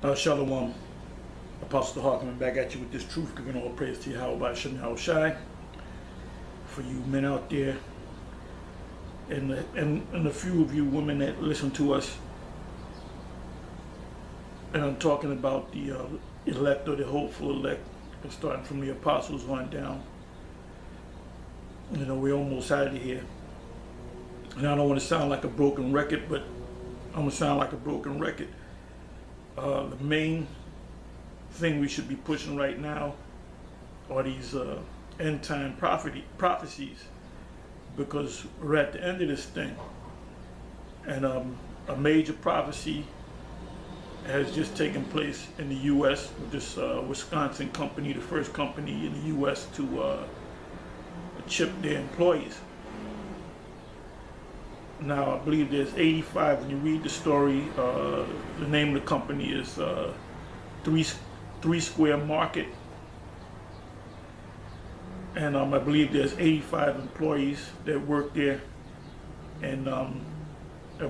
Shalom, Apostle Tahar'S coming back at you with this truth, giving all praise to Yahweh Shem Yahushai. For you men out there, and the few of you women that listen to us, and I'm talking about the elect or the hopeful elect, starting from the apostles on down. You know, we're almost out of here. And I don't want to sound like a broken record, but I'm going to sound like a broken record. The main thing we should be pushing right now are these end time prophecies, because we're at the end of this thing. And a major prophecy has just taken place in the U.S. with this Wisconsin company, the first company in the U.S. to chip their employees. Now, I believe there's 85. When you read the story, the name of the company is Three Square Market. And I believe there's 85 employees that work there. And I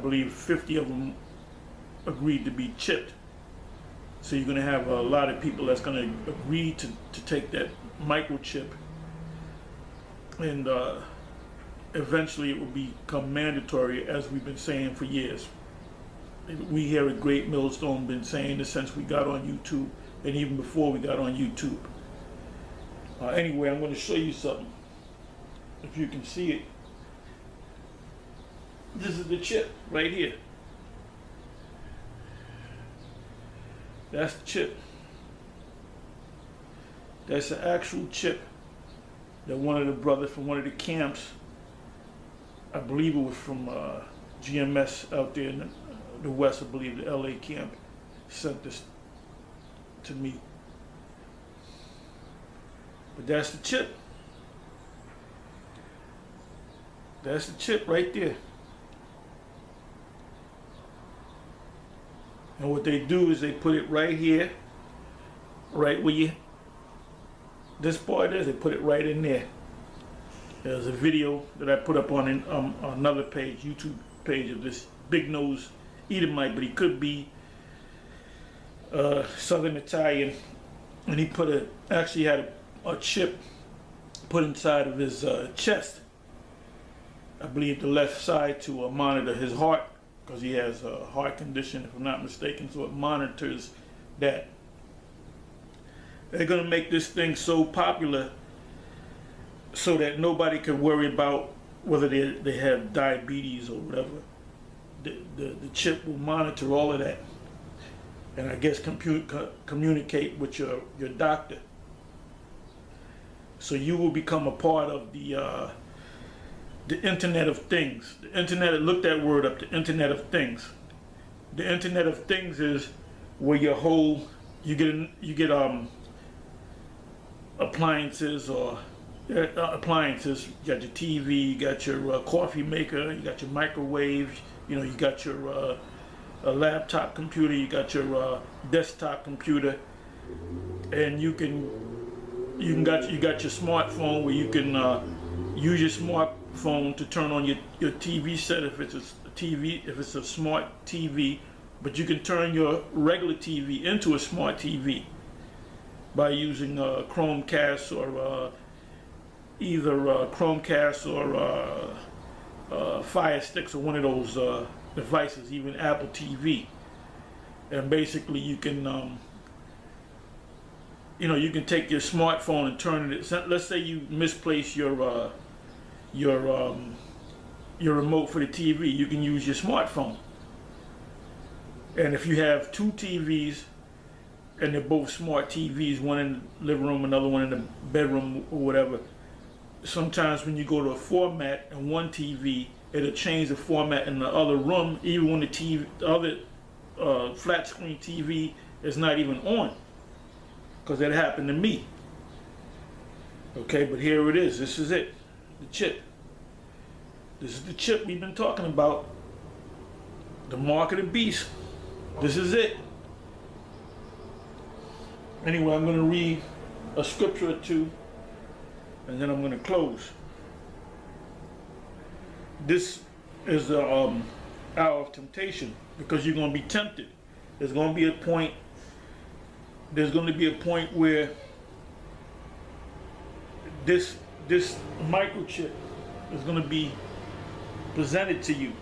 believe 50 of them agreed to be chipped. So you're going to have a lot of people that's going to agree to take that microchip. And eventually it will become mandatory, as we've been saying for years. We here at Great Millstone been saying this since we got on YouTube, and even before we got on YouTube. Anyway, I'm going to show you something. If you can see it, this is the chip right here. That's the chip. That's the actual chip that one of the brothers from one of the camps, I believe it was from GMS out there in the West, I believe the LA camp, sent this to me. But that's the chip. That's the chip right there. And what they do is they put it right here, right where you, this part is, they put it right in there. There's a video that I put up on another page, YouTube page, of this big nose Edomite, but he could be Southern Italian, and he actually had a chip put inside of his chest, I believe the left side, to monitor his heart, because he has a heart condition, if I'm not mistaken, so it monitors that. They're going to make this thing so popular so that nobody can worry about whether they have diabetes or whatever. The chip will monitor all of that, and I guess communicate with your doctor. So you will become a part of the Internet of Things. The Internet, look that word up, the Internet of Things. The Internet of Things is where you get appliances or appliances. You got your TV, you got your coffee maker, you got your microwave, you got your a laptop computer, you got your desktop computer, and you got your smartphone where you can use your smartphone to turn on your TV set if it's a smart TV, but you can turn your regular TV into a smart TV by using Chromecast or either Chromecast or Fire Sticks or one of those devices, even Apple TV. And basically you can you can take your smartphone and turn it. Let's say you misplace your remote for the TV, you can use your smartphone. And if you have two TVs and they're both smart TVs, one in the living room, another one in the bedroom or whatever, sometimes when you go to a format in one TV, it'll change the format in the other room, even when the other flat screen TV is not even on, because that happened to me. Okay, but here it is. This is it, the chip. This is the chip we've been talking about, the mark of the beast. This is it. Anyway, I'm going to read a scripture or two, and then I'm going to close. This is the hour of temptation, because you're going to be tempted. There's going to be a point there's going to be a point where this microchip is going to be presented to you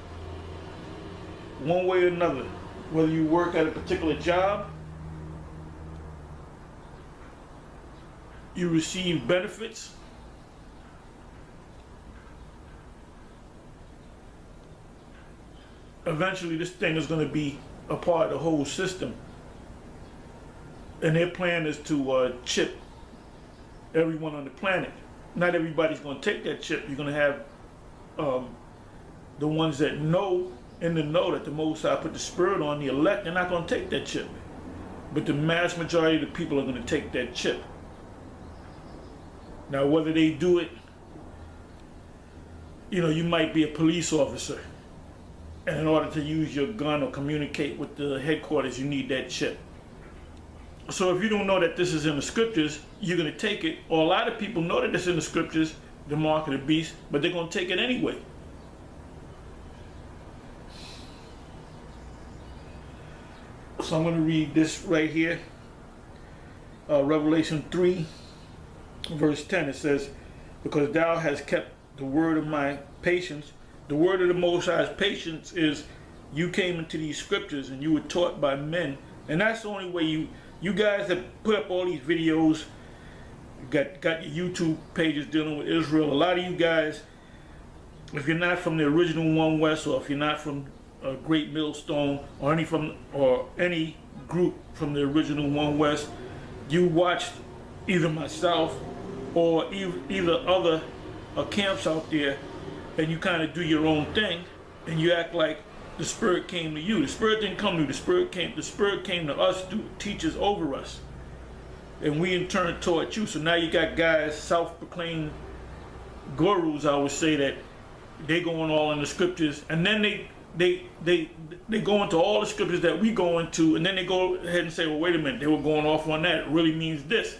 one way or another, whether you work at a particular job, you receive benefits, eventually this thing is going to be a part of the whole system. And their plan is to chip everyone on the planet. Not everybody's going to take that chip. You're going to have the ones that know, in the know that the Most High put the spirit on, the elect, they're not going to take that chip. But the mass majority of the people are going to take that chip. Now, whether they do it, you know, you might be a police officer, and in order to use your gun or communicate with the headquarters, you need that chip. So if you don't know that this is in the scriptures, you're going to take it, or a lot of people know that it's in the scriptures, the mark of the beast, but they're going to take it anyway. So I'm going to read this right here, Revelation 3, verse 10. It says, because thou hast kept the word of my patience. The word of the Most High's patience is you came into these scriptures and you were taught by men. And that's the only way you guys that put up all these videos, got your YouTube pages dealing with Israel. A lot of you guys, if you're not from the original One West, or if you're not from Great Millstone, or any group from the original One West, you watched either myself or either other camps out there, and you kind of do your own thing, and you act like the Spirit came to you. The Spirit didn't come to you. The Spirit came to us, teachers over us, and we in turn taught you. So now you got guys, self-proclaimed gurus, I would say, that they going all in the scriptures, and then they go into all the scriptures that we go into, and then they go ahead and say, well, wait a minute, they were going off on that. It really means this.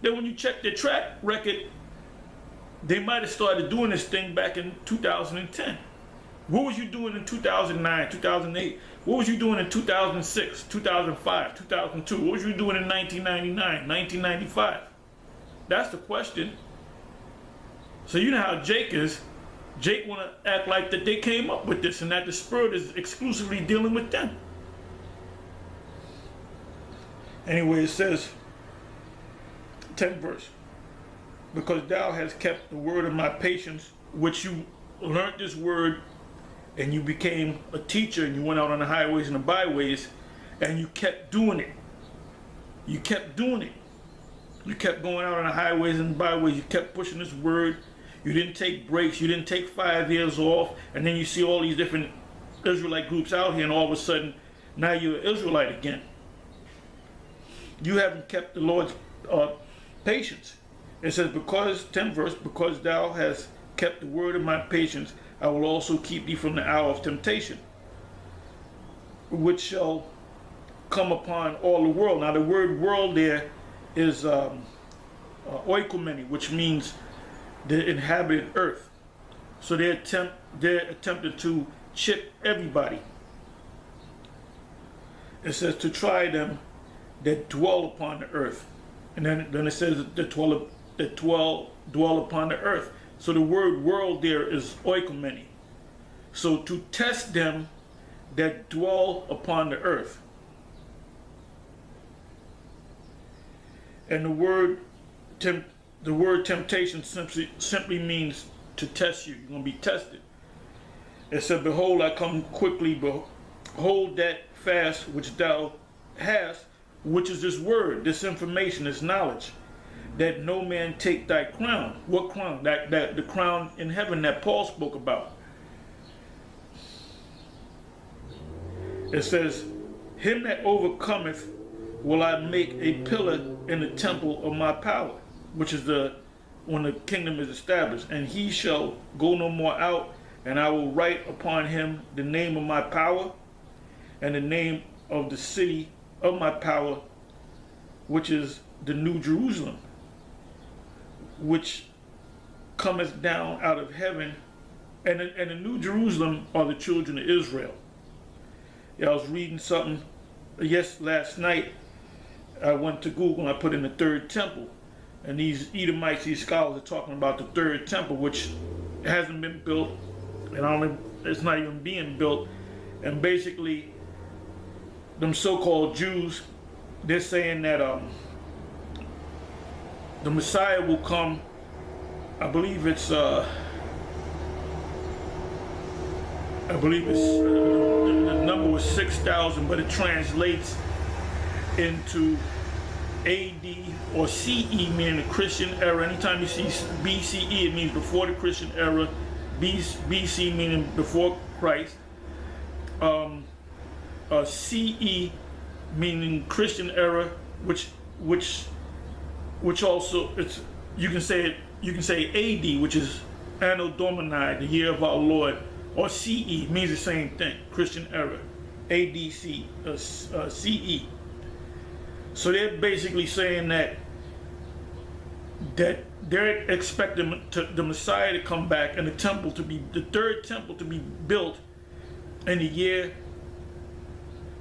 Then when you check their track record, they might have started doing this thing back in 2010. What was you doing in 2009, 2008? What was you doing in 2006, 2005, 2002? What was you doing in 1999, 1995? That's the question. So you know how Jake is. Jake want to act like that they came up with this and that the Spirit is exclusively dealing with them. Anyway, it says, 10th verse, because thou hast kept the word of my patience, which you learned this word, and you became a teacher, and you went out on the highways and the byways, and you kept doing it. You kept doing it. You kept going out on the highways and the byways. You kept pushing this word. You didn't take breaks. You didn't take 5 years off. And then you see all these different Israelite groups out here, and all of a sudden, now you're an Israelite again. You haven't kept the Lord's patience. It says, because, 10th verse, because thou hast kept the word of my patience, I will also keep thee from the hour of temptation, which shall come upon all the world. Now the word world there is oikomeni, which means the inhabited earth. So they're attempting to chip everybody. It says to try them that dwell upon the earth. And then it says that dwell upon the earth. So the word world there is oikomeni. So to test them that dwell upon the earth. And the word temptation simply means to test you. You're going to be tested. It said, behold, I come quickly, behold that fast which thou hast, which is this word, this information, this knowledge, that no man take thy crown. What crown? That the crown in heaven that Paul spoke about. It says, him that overcometh will I make a pillar in the temple of my power, which is when the kingdom is established, and he shall go no more out, and I will write upon him the name of my power, and the name of the city of my power, which is the New Jerusalem, which cometh down out of heaven. And the New Jerusalem are the children of Israel. Yeah, I was reading something last night I went to Google and I put in the third temple. And these Edomites, these scholars are talking about the third temple, which hasn't been built, and it's not even being built. And basically, them so-called Jews, they're saying that the Messiah will come. I believe it's the number was 6,000, but it translates into AD or CE, meaning the Christian era. Anytime you see BCE, it means before the Christian era. BC meaning before Christ. CE meaning Christian era, which also you can say AD, which is Anno Domini, the year of our Lord, or CE means the same thing, Christian era, ADC, CE. So they're basically saying that they're expecting the Messiah to come back and the third temple to be built in the year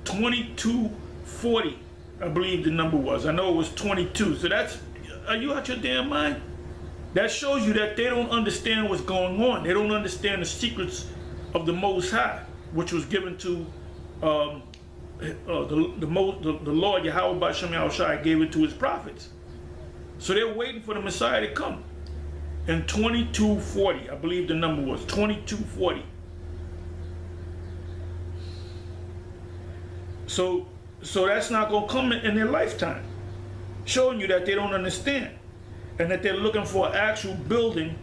2240, I believe the number was. I know it was 22. So are you out your damn mind? That shows you that they don't understand what's going on. They don't understand the secrets of the Most High, which was given to the Lord Yahweh B'Shem Yahushai gave it to his prophets. So they're waiting for the Messiah to come. In 2240, I believe the number was 2240. So that's not going to come in their lifetime. Showing you that they don't understand. And that they're looking for an actual building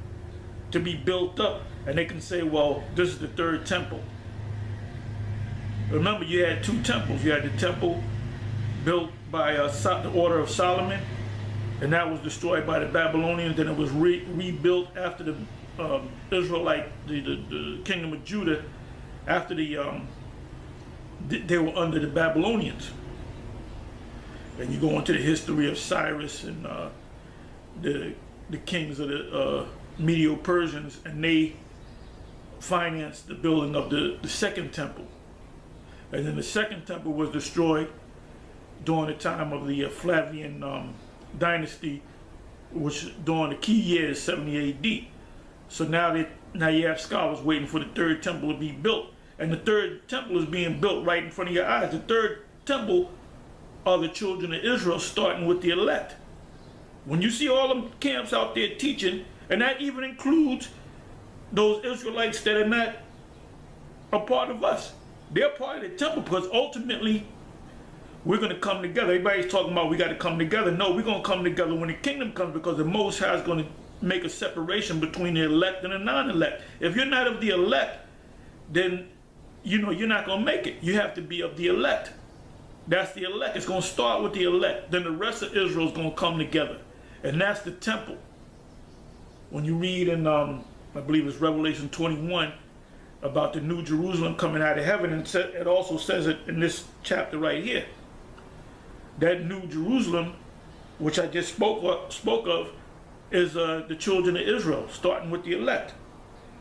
to be built up. And they can say, well, this is the third temple. Remember, you had two temples. You had the temple built by the order of Solomon, and that was destroyed by the Babylonians. Then it was rebuilt after the Israelite, the kingdom of Judah, after they were under the Babylonians. And you go into the history of Cyrus and the kings of the Medo-Persians, and they financed the building of the second temple. And then the second temple was destroyed during the time of the Flavian dynasty, which during the key years 70 AD. So now you have scholars waiting for the third temple to be built. And the third temple is being built right in front of your eyes. The third temple are the children of Israel, starting with the elect. When you see all them camps out there teaching, and that even includes those Israelites that are not a part of us. They're part of the temple, because ultimately we're going to come together. Everybody's talking about we got to come together. No, we're going to come together when the kingdom comes, because the Most High is going to make a separation between the elect and the non-elect. If you're not of the elect, then you're not going to make it. You have to be of the elect. That's the elect. It's going to start with the elect. Then the rest of Israel is going to come together. And that's the temple. When you read in, I believe it's Revelation 21, about the New Jerusalem coming out of heaven, and it also says it in this chapter right here. That New Jerusalem, which I just spoke of, is the children of Israel, starting with the elect.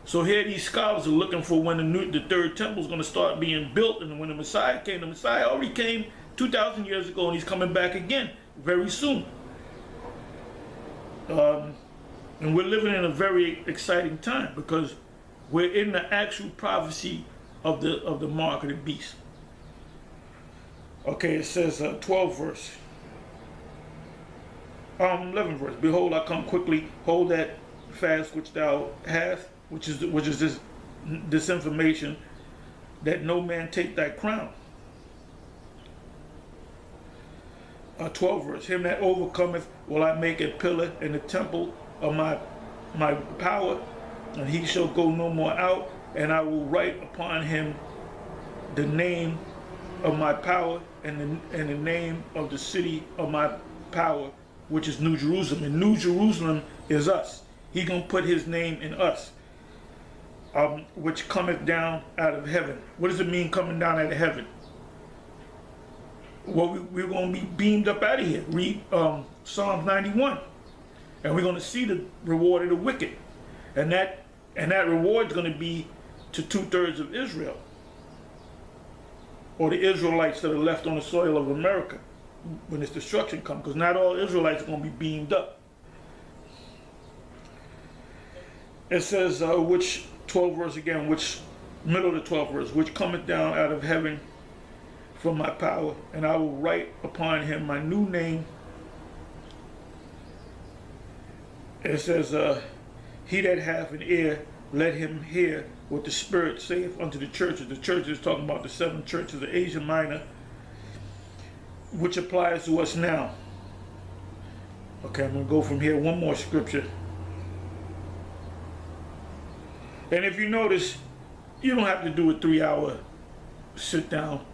So here these scholars are looking for when the third temple is going to start being built, and when the Messiah came. The Messiah already came 2,000 years ago, and he's coming back again very soon. And we're living in a very exciting time, because we're in the actual prophecy of the mark of the beast. Okay, it says 12 verse. 11 verse. Behold, I come quickly. Hold that fast which thou hast, which is this information, that no man take thy crown. 12 verse. Him that overcometh will I make a pillar in the temple of my power, and he shall go no more out, and I will write upon him the name of my power and the name of the city of my power, which is New Jerusalem. And New Jerusalem is us. He gonna put his name in us, which cometh down out of heaven. What does it mean, coming down out of heaven? Well, we're gonna be beamed up out of here. Read Psalms 91, and we're gonna see the reward of the wicked. And that reward is going to be to 2/3 of Israel, or the Israelites that are left on the soil of America. when this destruction comes, because not all Israelites are going to be beamed up. It says, which 12th verse again, which middle of the 12th verse, which cometh down out of heaven from my power, and I will write upon him my new name. It says, he that hath an ear, let him hear what the Spirit saith unto the churches. The churches is talking about the 7 churches of Asia Minor, which applies to us now. Okay, I'm going to go from here. One more scripture. And if you notice, you don't have to do a 3-hour sit down.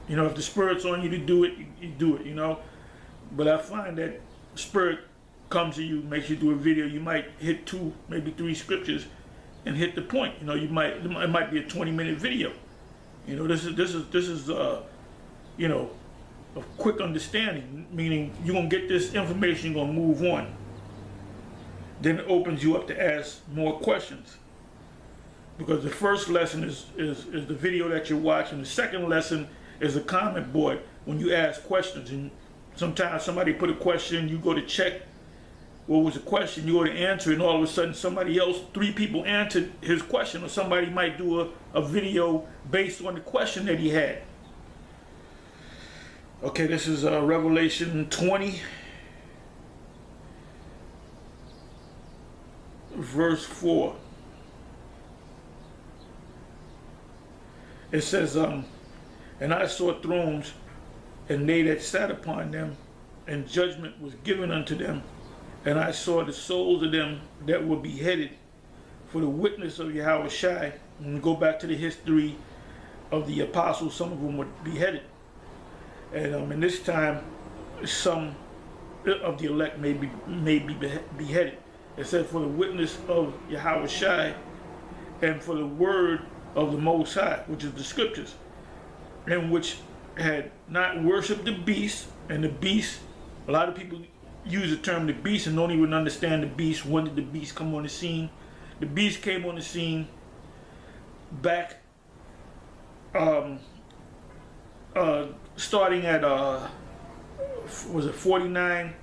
You know, if the Spirit's on you to do it, you do it, you know. But I find that Spirit comes to you, makes you do a video. You might hit 2, maybe 3 scriptures and hit the point. You know, it might be a 20-minute video. You know, this is you know, a quick understanding, meaning you're going to get this information, you're going to move on. Then it opens you up to ask more questions. Because the first lesson is the video that you're watching. The second lesson is a comment board when you ask questions. And sometimes somebody put a question, you go to check what was the question, you go to answer, and all of a sudden somebody else, 3 people answered his question, or somebody might do a video based on the question that he had. Okay, this is Revelation 20, verse 4. It says, and I saw thrones, and they that sat upon them, and judgment was given unto them. And I saw the souls of them that were beheaded for the witness of Yahweh Shai. And we go back to the history of the apostles, some of them were beheaded. And in this time, some of the elect may be beheaded. It said, for the witness of Yahweh Shai, and for the word of the Most High, which is the scriptures, and which had not worshipped the beast. And the beast, a lot of people use the term the beast and don't even understand the beast. When did the beast come on the scene? The beast came on the scene back starting at was it 49,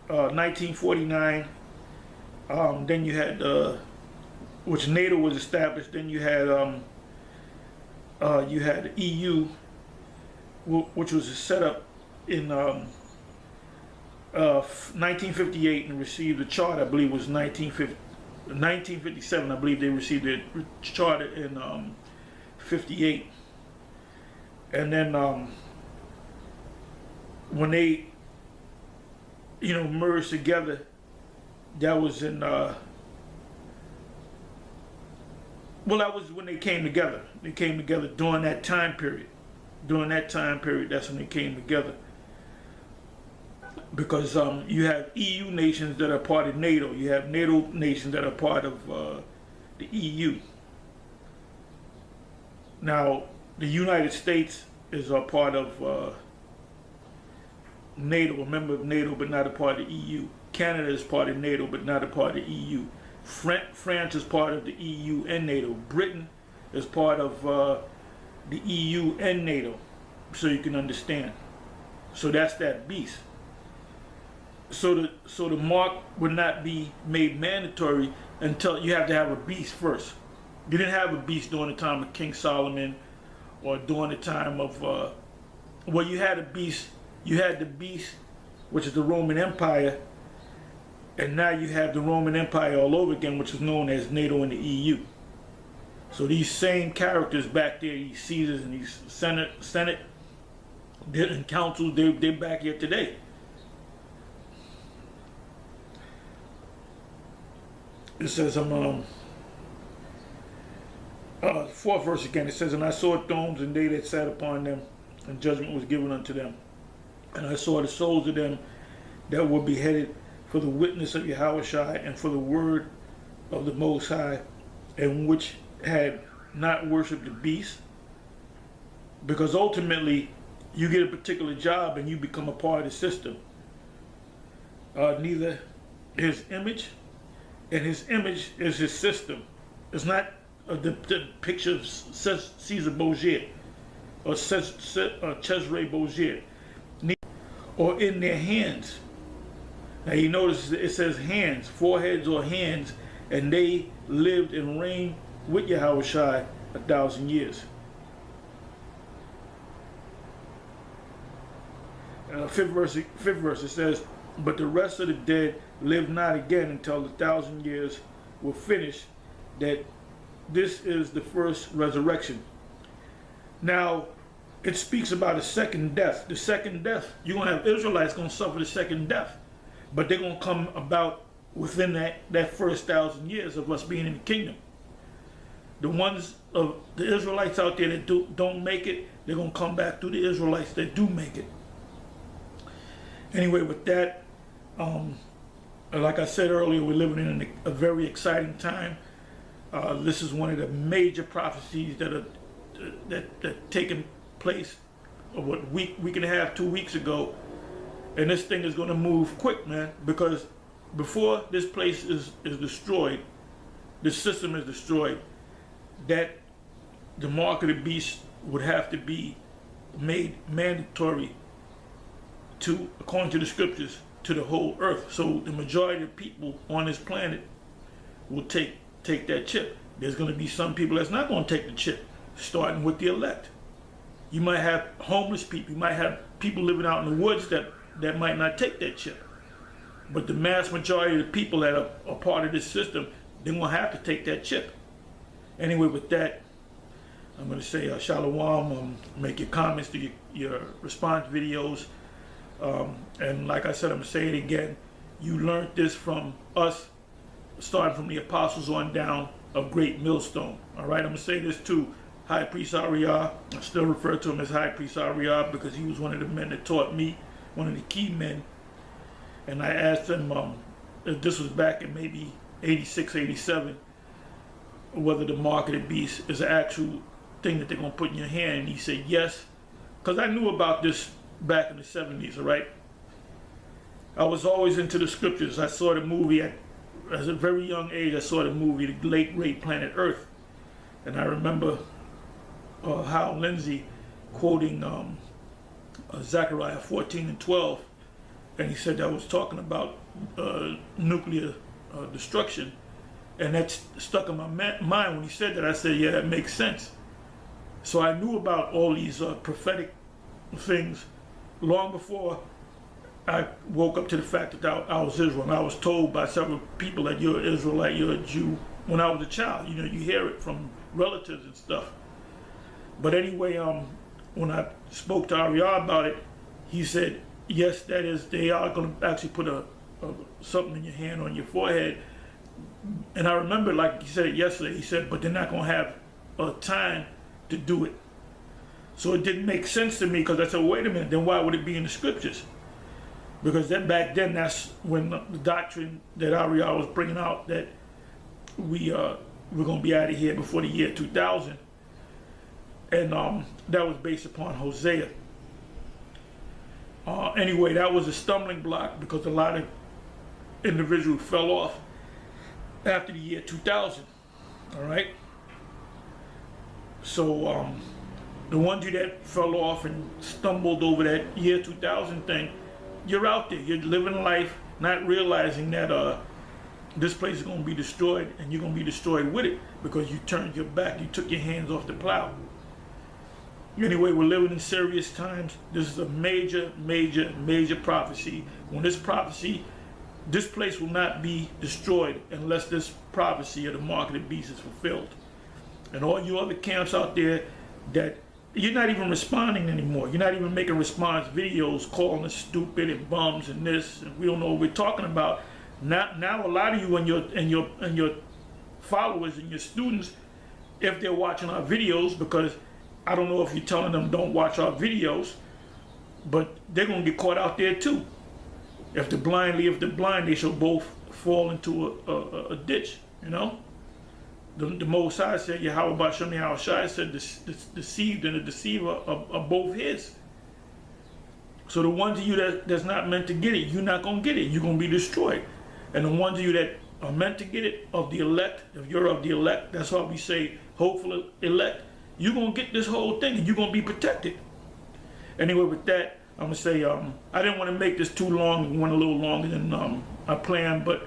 1949. Then you had which NATO was established. Then you had the EU, which was set up in 1958 and received the charter. I believe it was 1957. I believe they received the charter in 58. And then when they, you know, merged together, that was in well, that was when they came together. They came together during that time period. During that time period, that's when they came together. Because you have EU nations that are part of NATO. You have NATO nations that are part of the EU. Now, the United States is a part of NATO, a member of NATO, but not a part of the EU. Canada is part of NATO, but not a part of the EU. France is part of the EU and NATO. Britain is part of the EU and NATO, so you can understand. So that's that beast. So the mark would not be made mandatory until you have to have a beast first. You didn't have a beast during the time of King Solomon, or during the time of well, you had a beast. You had the beast, which is the Roman Empire. And now you have the Roman Empire all over again, which is known as NATO and the EU. So these same characters back there, these Caesars and these Senate and councils, they're back here today. It says, 4th verse again, it says, and I saw thrones, and they that sat upon them, and judgment was given unto them. And I saw the souls of them that were beheaded for the witness of Yahweh Shai, and for the word of the Most High, and which had not worshipped the beast. Because ultimately, you get a particular job and you become a part of the system. Neither his image, and his image is his system. It's not the picture of Caesar Borgia or Cesare Borgia. or in their hands. Now you notice it says hands, foreheads or hands, and they lived and reigned with Yahushua 1,000 years. Fifth verse, it says, but the rest of the dead live not again until the 1,000 years were finished, that this is the first resurrection. Now, it speaks about a second death. The second death, you're going to have Israelites going to suffer the second death, but they're going to come about within that first 1,000 years of us being in the kingdom. The ones of the Israelites out there that don't make it, they're going to come back through the Israelites that do make it. Anyway, with that, like I said earlier, we're living in a very exciting time. This is one of the major prophecies that taken place what week and a half, 2 weeks ago, and this thing is going to move quick, man. Because before this place is destroyed, this system is destroyed, that the mark of the beast would have to be made mandatory to, according to the scriptures, to the whole earth. So the majority of people on this planet will take that chip. There's going to be some people that's not going to take the chip, starting with the elect. You might have homeless people. You might have people living out in the woods that might not take that chip. But the mass majority of the people that are part of this system, they're going to have to take that chip. Anyway, with that, I'm going to say shalom. Make your comments to your response videos. And like I said, I'm going to say it again. You learned this from us, starting from the apostles on down of Great Millstone. All right, I'm going to say this too. High Priest Ariah, I still refer to him as High Priest Ariah because he was one of the men that taught me, one of the key men. And I asked him, if this was back in maybe 86, 87, whether the mark of the beast is an actual thing that they're going to put in your hand. And he said yes, because I knew about this back in the 70s, all right? I was always into the scriptures. I saw the movie as a very young age. I saw the movie, The Late Great Planet Earth. And I remember Hal Lindsey quoting Zechariah 14:12. And he said that was talking about nuclear destruction. And that stuck in my mind when he said that. I said, yeah, that makes sense. So I knew about all these prophetic things long before I woke up to the fact that I was Israel. And I was told by several people that you're an Israelite, you're a Jew, when I was a child. You know, you hear it from relatives and stuff. But anyway, when I spoke to Ariah about it, he said, yes, that is, they are going to actually put something in your hand, on your forehead. And I remember, like he said yesterday, he said, but they're not going to have time to do it. So it didn't make sense to me, because I said, wait a minute, then why would it be in the scriptures? Because then back then, that's when the doctrine that Ariah was bringing out, that we're going to be out of here before the year 2000. And that was based upon Hosea. Anyway, that was a stumbling block because a lot of individuals fell off after the year 2000. All right. So the ones you that fell off and stumbled over that year 2000 thing, you're out there. You're living life, not realizing that this place is going to be destroyed, and you're going to be destroyed with it because you turned your back. You took your hands off the plow. Anyway, we're living in serious times. This is a major, major, major prophecy. When this prophecy, this place will not be destroyed unless this prophecy of the mark of the beast is fulfilled. And all you other camps out there that you're not even responding anymore. You're not even making response videos calling us stupid and bums and this, and we don't know what we're talking about. Now a lot of you and your followers and your students, if they're watching our videos, because I don't know if you're telling them don't watch our videos, but they're going to get caught out there too. If the blind leave the blind, they shall both fall into a ditch, you know? The Most High said, Yahweh Bashem Yahushua said, the deceived and the deceiver are both his. So the ones of you that's not meant to get it, you're not going to get it. You're going to be destroyed. And the ones of you that are meant to get it, of the elect, if you're of the elect, that's why we say hopeful elect, you're going to get this whole thing and you're going to be protected. Anyway, with that, I'm gonna say I didn't want to make this too long. Went a little longer than I planned, but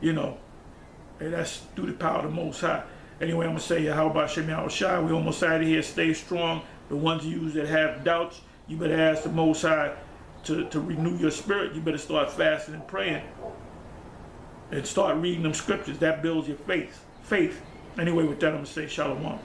you know, hey, that's through the power of the Most High. Anyway, I'm gonna say how about Shemi Shai? We almost out of here. Stay strong. The ones of you that have doubts, you better ask the Most High to renew your spirit. You better start fasting and praying, and start reading them scriptures. That builds your faith. Anyway, with that, I'm gonna say Shalom.